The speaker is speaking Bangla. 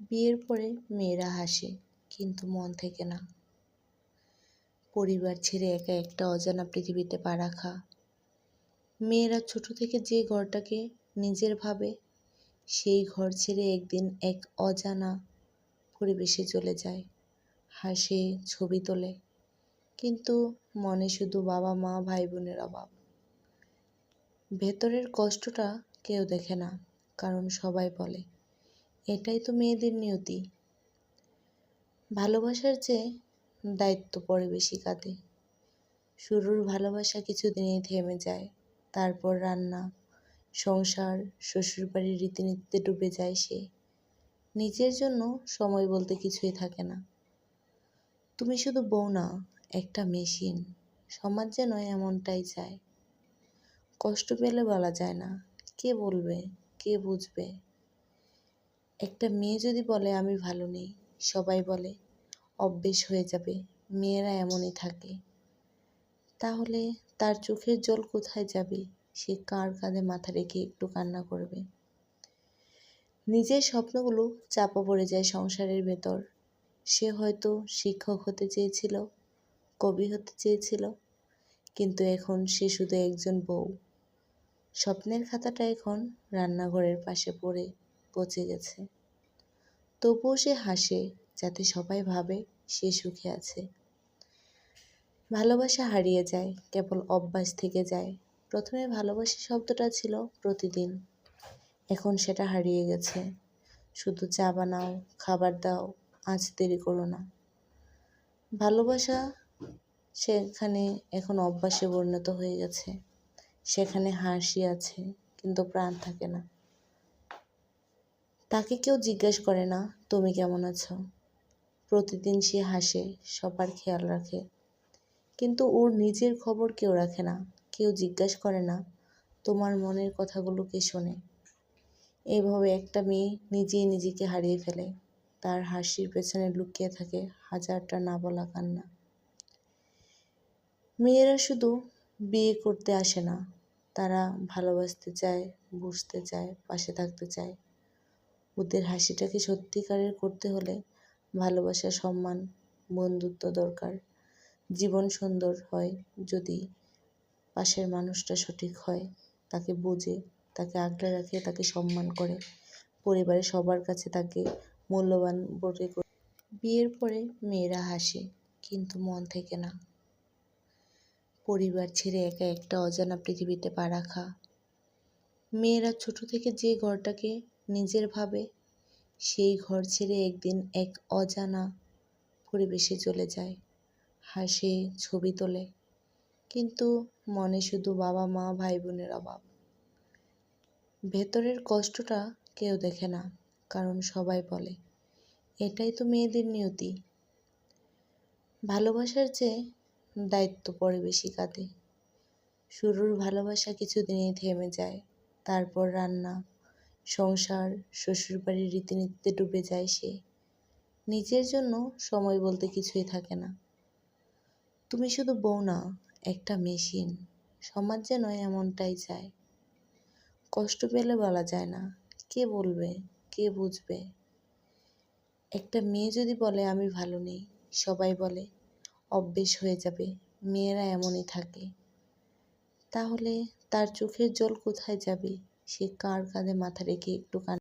বিয়ের পরে মেয়েরা হাসে, কিন্তু মন থেকে না। পরিবার ছেড়ে একা একটা অজানা পৃথিবীতে পা রাখা। মেয়েরা ছোট থেকে যে ঘরটাকে নিজের ভাবে, সেই ঘর ছেড়ে একদিন এক অজানা পরিবেশে চলে যায়। হাসে, ছবি তোলে, কিন্তু মনে শুধু বাবা মা ভাই বোনের অভাব। ভেতরের কষ্টটা কেউ দেখে না, কারণ সবাই বলে এটাই তো মেয়েদের নিয়তি। ভালোবাসার চেয়ে দায়িত্ব পড়ে বেশি কাঁধে। শুরুর ভালোবাসা কিছুদিনেই থেমে যায়, তারপর রান্না, সংসার, শ্বশুরবাড়ির রীতিনীতিতে ডুবে যায় সে। নিজের জন্য সময় বলতে কিছুই থাকে না। তুমি শুধু বউ না, একটা মেশিন। সমাজ যেন এমনটাই চায়। কষ্ট পেলে বলা যায় না, কে বলবে, কে বুঝবে। একটা মেয়ে যদি বলে আমি ভালো নেই, সবাই বলে অভ্যেস হয়ে যাবে, মেয়েরা এমনই থাকে। তাহলে তার চোখের জল কোথায় যাবে? সে কার কাঁধে মাথা রেখে একটু কান্না করবে? নিজের স্বপ্নগুলো চাপা পড়ে যায় সংসারের ভেতর। সে হয়তো শিক্ষক হতে চেয়েছিল, কবি হতে চেয়েছিল, কিন্তু এখন সে শুধু একজন বউ। স্বপ্নের খাতাটা এখন রান্নাঘরের পাশে পড়ে পচে গেছে। তবুও সে হাসে, যাতে সবাই ভাবে সে সুখে আছে। ভালোবাসা হারিয়ে যায়, কেবল অভ্যাস থেকে যায়। প্রথমে ভালোবাসা শব্দটা ছিল প্রতিদিন, এখন সেটা হারিয়ে গেছে। শুধু চা বানাও, খাবার দাও, আজ দেরি করো না। ভালোবাসা সেখানে এখন অভ্যাসে পরিণত হয়ে গেছে। সেখানে হাসি আছে, কিন্তু প্রাণ থাকে না। তাকে কেউ জিজ্ঞেস করে না তুমি কেমন আছো। প্রতিদিন সে হাসে, সবার খেয়াল রাখে, কিন্তু ওর নিজের খবর কেউ রাখে না। কেউ জিজ্ঞাসা করে না তোমার মনের কথাগুলো কে শোনে। এইভাবে একটা মেয়ে নিজেই নিজেকে হারিয়ে ফেলে। তার হাসির পেছনে লুকিয়ে থাকে হাজারটা না বলা কান্না। মেয়েরা শুধু বিয়ে করতে আসে না, তারা ভালোবাসতে চায়, বুঝতে চায়, পাশে থাকতে চায়। ওদের হাসিটাকে সত্যিকারের করতে হলে ভালোবাসা, সম্মান, বন্ধুত্ব দরকার। জীবন সুন্দর হয় যদি পাশের মানুষটা সঠিক হয়, তাকে বোঝে, তাকে আগলে রাখে, তাকে সম্মান করে, পরিবারের সবার কাছে তাকে মূল্যবান বলে। বিয়ের পরে মেয়েরা হাসে, কিন্তু মন থেকে না। পরিবার ছেড়ে একা একটা অজানা পৃথিবীতে পা রাখা। মেয়েরা ছোট থেকে যে ঘরটাকে নিজের ভাবে, সেই ঘর ছেড়ে একদিন এক অজানা পরিবেশে চলে যায়। হাসে, ছবি তোলে, কিন্তু মনে শুধু বাবা মা ভাই বোনের অভাব। ভেতরের কষ্টটা কেউ দেখে না, কারণ সবাই বলে এটাই তো মেয়েদের নিয়তি। ভালোবাসার চেয়ে দায়িত্ব পড়ে বেশি কাঁধে। শুরুর ভালোবাসা কিছুদিনেই থেমে যায়, তারপর রান্না, সংসার, শ্বশুরবাড়ির রীতিনীতিতে ডুবে যায় সে। নিজের জন্য সময় বলতে কিছুই থাকে না। তুমি শুধু বউ না, একটা মেশিন। সমাজ যেন এমনটাই চায়। কষ্ট পেলে বলা যায় না, কে বলবে, কে বুঝবে। একটা মেয়ে যদি বলে আমি ভালো নেই, সবাই বলে অভ্যেস হয়ে যাবে, মেয়েরা এমনই থাকে। তাহলে তার চোখের জল কোথায় যাবে? সে কার কাঁধে মাথা রেখে একটু